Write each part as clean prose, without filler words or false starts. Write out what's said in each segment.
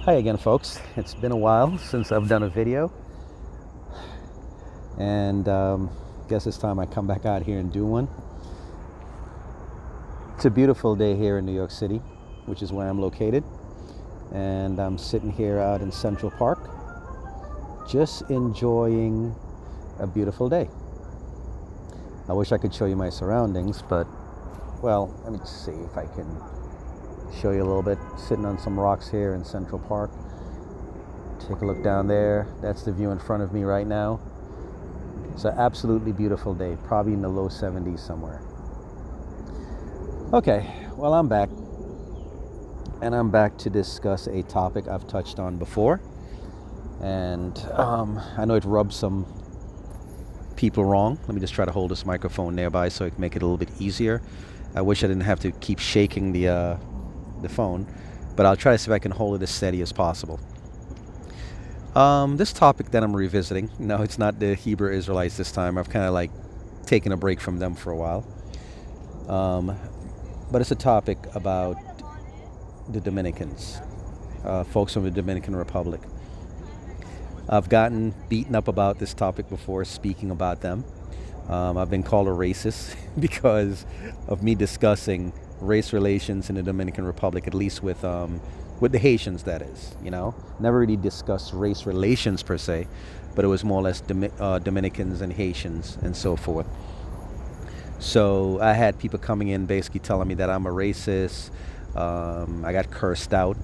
Hi again, folks. It's been a while since I've done a video, and guess it's time I come back out here and do one. It's a beautiful day here in New York City, which is where I'm located, and I'm sitting here out in Central Park just enjoying a beautiful day. I wish I could show you my surroundings, but well, let me see if I can show you a little bit. Sitting on some rocks here in Central Park. Take a look down there. That's the view in front of me right now. It's an absolutely beautiful day, probably in the low 70s somewhere. Okay, well, I'm back, and I'm back to discuss a topic I've touched on before, and I know it rubs some people wrong. Let me just try to hold this microphone nearby so I can make it a little bit easier. I wish I didn't have to keep shaking the phone, but I'll try to see if I can hold it as steady as possible. This topic that I'm revisiting, no, it's not the Hebrew Israelites this time. I've kind of like taken a break from them for a while. But it's a topic about the Dominicans, folks from the Dominican Republic. I've gotten beaten up about this topic before, speaking about them. I've been called a racist because of me discussing race relations in the Dominican Republic, at least with the Haitians, that is. You know, never really discussed race relations per se, but it was more or less Dominicans and Haitians and so forth. So I had people coming in basically telling me that I'm a racist. I got cursed out.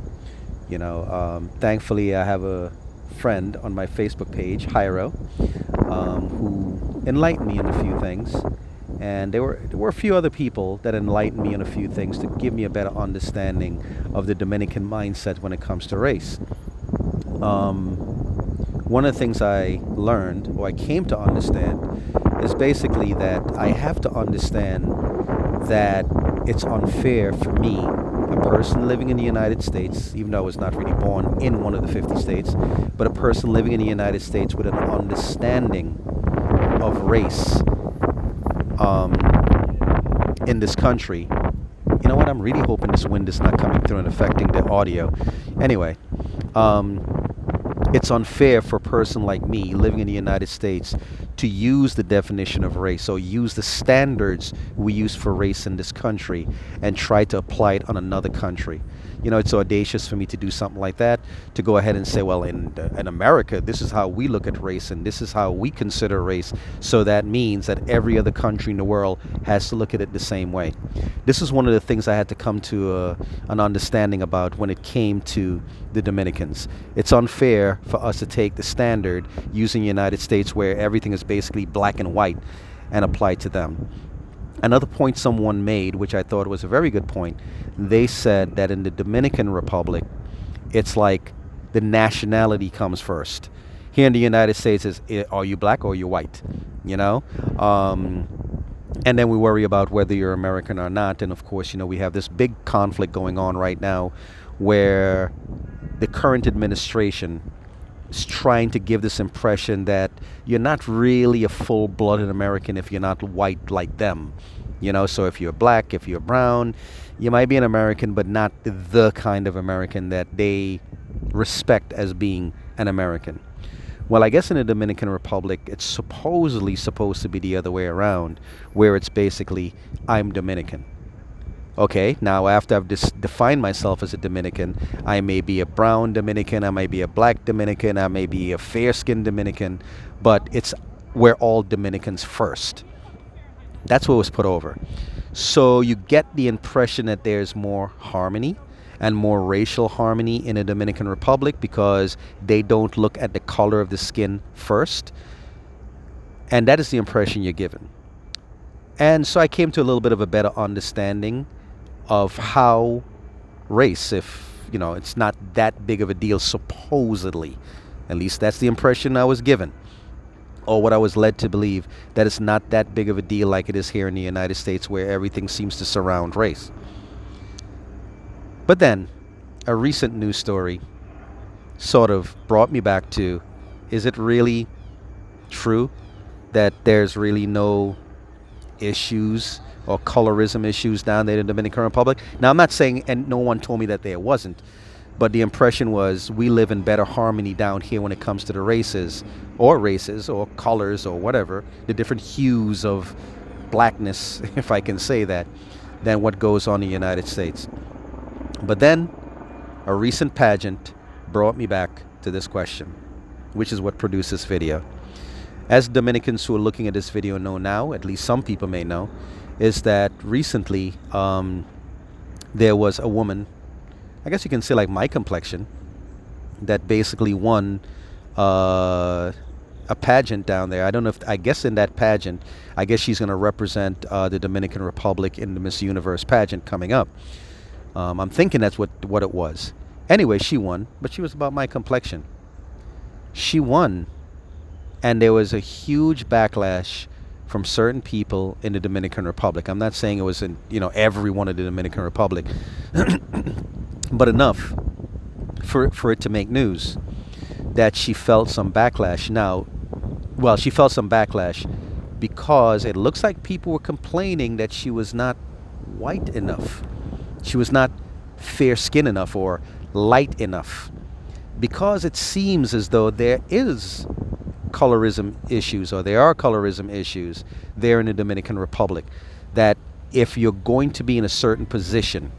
You know, thankfully I have a friend on my Facebook page, Jairo, who enlightened me in a few things. And there were a few other people that enlightened me in a few things to give me a better understanding of the Dominican mindset when it comes to race. One of the things I learned, or I came to understand, is basically that I have to understand that it's unfair for me, a person living in the United States, even though I was not really born in one of the 50 states, but a person living in the United States with an understanding of race in this country. You know what? I'm really hoping this wind is not coming through and affecting the audio. Anyway, it's unfair for a person like me living in the United States to use the definition of race, or use the standards we use for race in this country and try to apply it on another country. You know, it's audacious for me to do something like that, to go ahead and say, well, in America, this is how we look at race and this is how we consider race. So that means that every other country in the world has to look at it the same way. This is one of the things I had to come to an understanding about when it came to the Dominicans. It's unfair for us to take the standard using the United States, where everything is basically black and white, and apply it to them. Another point someone made, which I thought was a very good point, they said that in the Dominican Republic, it's like the nationality comes first. Here in the United States, is are you black or are you white? You know? And then we worry about whether you're American or not. And of course, you know, we have this big conflict going on right now where the current administration is trying to give this impression that you're not really a full-blooded American if you're not white like them. You know, so if you're black, if you're brown, you might be an American, but not the kind of American that they respect as being an American. Well, I guess in the Dominican Republic, it's supposedly supposed to be the other way around, where it's basically, I'm Dominican. Okay, now after I've defined myself as a Dominican, I may be a brown Dominican, I may be a black Dominican, I may be a fair-skinned Dominican, but we're all Dominicans first. That's what was put over. So you get the impression that there's more harmony and more racial harmony in the Dominican Republic because they don't look at the color of the skin first. And that is the impression you're given. And so I came to a little bit of a better understanding of how race, if, you know, it's not that big of a deal, supposedly. At least that's the impression I was given, or what I was led to believe, that it's not that big of a deal like it is here in the United States, where everything seems to surround race. But then, a recent news story sort of brought me back to, is it really true that there's really no issues or colorism issues down there in the Dominican Republic? Now, I'm not saying, and no one told me that there wasn't, but the impression was we live in better harmony down here when it comes to the races or colors or whatever, the different hues of blackness, if I can say that, than what goes on in the United States. But then a recent pageant brought me back to this question, which is what produced this video. As Dominicans who are looking at this video know now, at least some people may know, is that recently there was a woman, I guess you can say like my complexion, that basically won a pageant down there. I don't know if, I guess in that pageant, I guess she's going to represent the Dominican Republic in the Miss Universe pageant coming up. I'm thinking that's what it was. Anyway, she won, but she was about my complexion. She won, and there was a huge backlash from certain people in the Dominican Republic. I'm not saying it was in, everyone in the Dominican Republic, but enough for it to make news that she felt some backlash. Now, well, she felt some backlash because it looks like people were complaining that she was not white enough. She was not fair-skinned enough or light enough, because it seems as though there is colorism issues, or there are colorism issues there in the Dominican Republic, that if you're going to be in a certain position,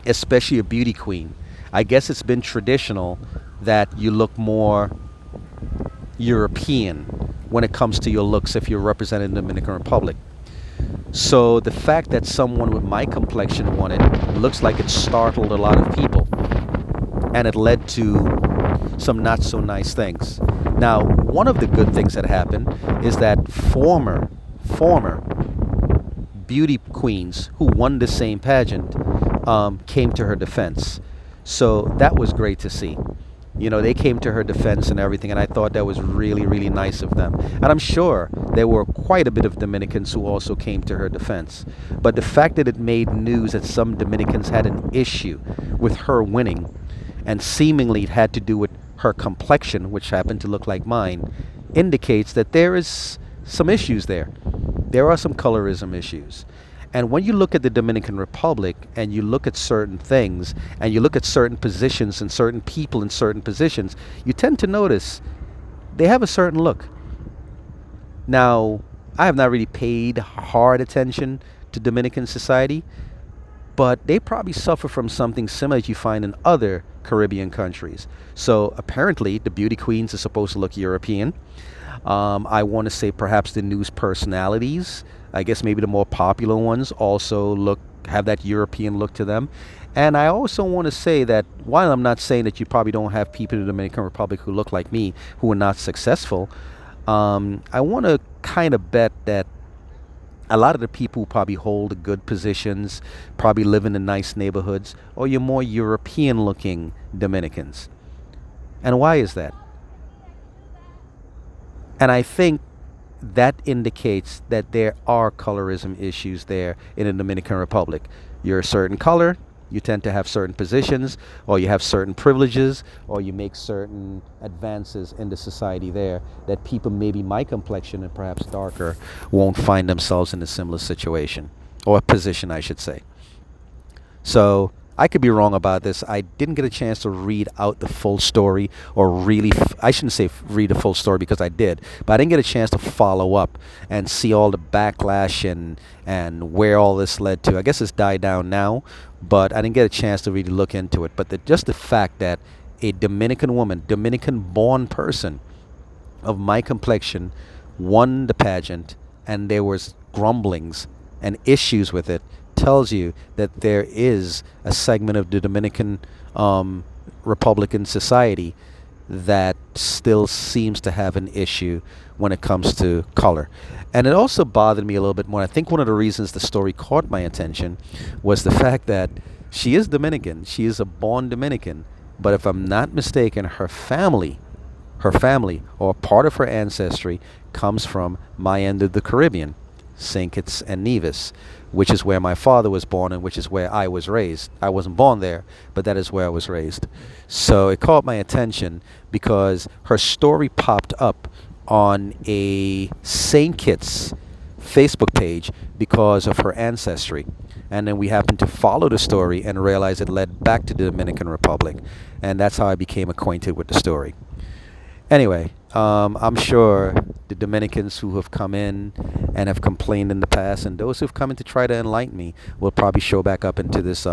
especially a beauty queen, I guess it's been traditional that you look more European when it comes to your looks if you're representing the Dominican Republic. So the fact that someone with my complexion won it looks like it startled a lot of people, and it led to some not so nice things. Now, one of the good things that happened is that former beauty queens who won the same pageant came to her defense. So that was great to see. They came to her defense and everything, and I thought that was really, really nice of them. And I'm sure there were quite a bit of Dominicans who also came to her defense. But the fact that it made news that some Dominicans had an issue with her winning, and seemingly it had to do with her complexion, which happened to look like mine, indicates that there is some issues there. There are some colorism issues. And when you look at the Dominican Republic and you look at certain things and you look at certain positions and certain people in certain positions, you tend to notice they have a certain look. Now, I have not really paid hard attention to Dominican society, but they probably suffer from something similar that you find in other Caribbean countries. So apparently the beauty queens are supposed to look European. I want to say perhaps the news personalities, I guess maybe the more popular ones, also have that European look to them. And I also want to say that while I'm not saying that you probably don't have people in the Dominican Republic who look like me who are not successful, I want to kind of bet that a lot of the people who probably hold good positions, probably live in the nice neighborhoods, or you're more European looking Dominicans. And why is that? And I think that indicates that there are colorism issues there in the Dominican Republic. You're a certain color, you tend to have certain positions, or you have certain privileges, or you make certain advances in the society there that people maybe my complexion and perhaps darker won't find themselves in a similar situation, or position, I should say. So I could be wrong about this. I didn't get a chance to read out the full story, or really, I shouldn't say read the full story because I did, but I didn't get a chance to follow up and see all the backlash and where all this led to. I guess it's died down now, but I didn't get a chance to really look into it. But just the fact that a Dominican woman, Dominican-born person of my complexion won the pageant, and there was grumblings and issues with it, tells you that there is a segment of the Dominican Republican society that still seems to have an issue when it comes to color. And it also bothered me a little bit more. I think one of the reasons the story caught my attention was the fact that she is Dominican. She is a born Dominican. But if I'm not mistaken, her family, or part of her ancestry, comes from my end of the Caribbean, St. Kitts and Nevis, which is where my father was born and which is where I was raised. I wasn't born there, but that is where I was raised. So it caught my attention because her story popped up on a St. Kitts Facebook page because of her ancestry. and then we happened to follow the story and realize it led back to the Dominican Republic, and that's how I became acquainted with the story. Anyway, I'm sure the Dominicans who have come in and have complained in the past, and those who've come in to try to enlighten me, will probably show back up into this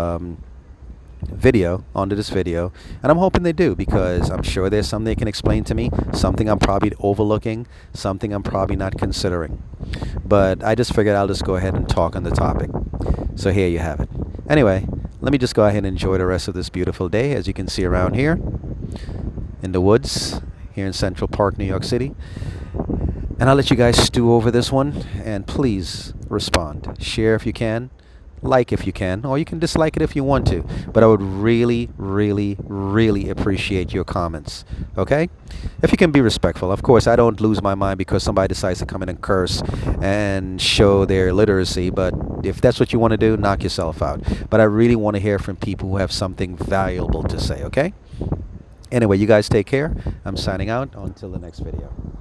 video, onto this video, and I'm hoping they do, because I'm sure there's something they can explain to me, something I'm probably overlooking, something I'm probably not considering. But I just figured I'll just go ahead and talk on the topic. So here you have it. Anyway, let me just go ahead and enjoy the rest of this beautiful day, as you can see around here in the woods here in Central Park, New York City. And I'll let you guys stew over this one, and please respond. Share if you can, like if you can, or you can dislike it if you want to. But I would really, really, really appreciate your comments, okay? If you can be respectful. Of course, I don't lose my mind because somebody decides to come in and curse and show their literacy, but if that's what you want to do, knock yourself out. But I really want to hear from people who have something valuable to say, okay? Anyway, you guys take care. I'm signing out until the next video.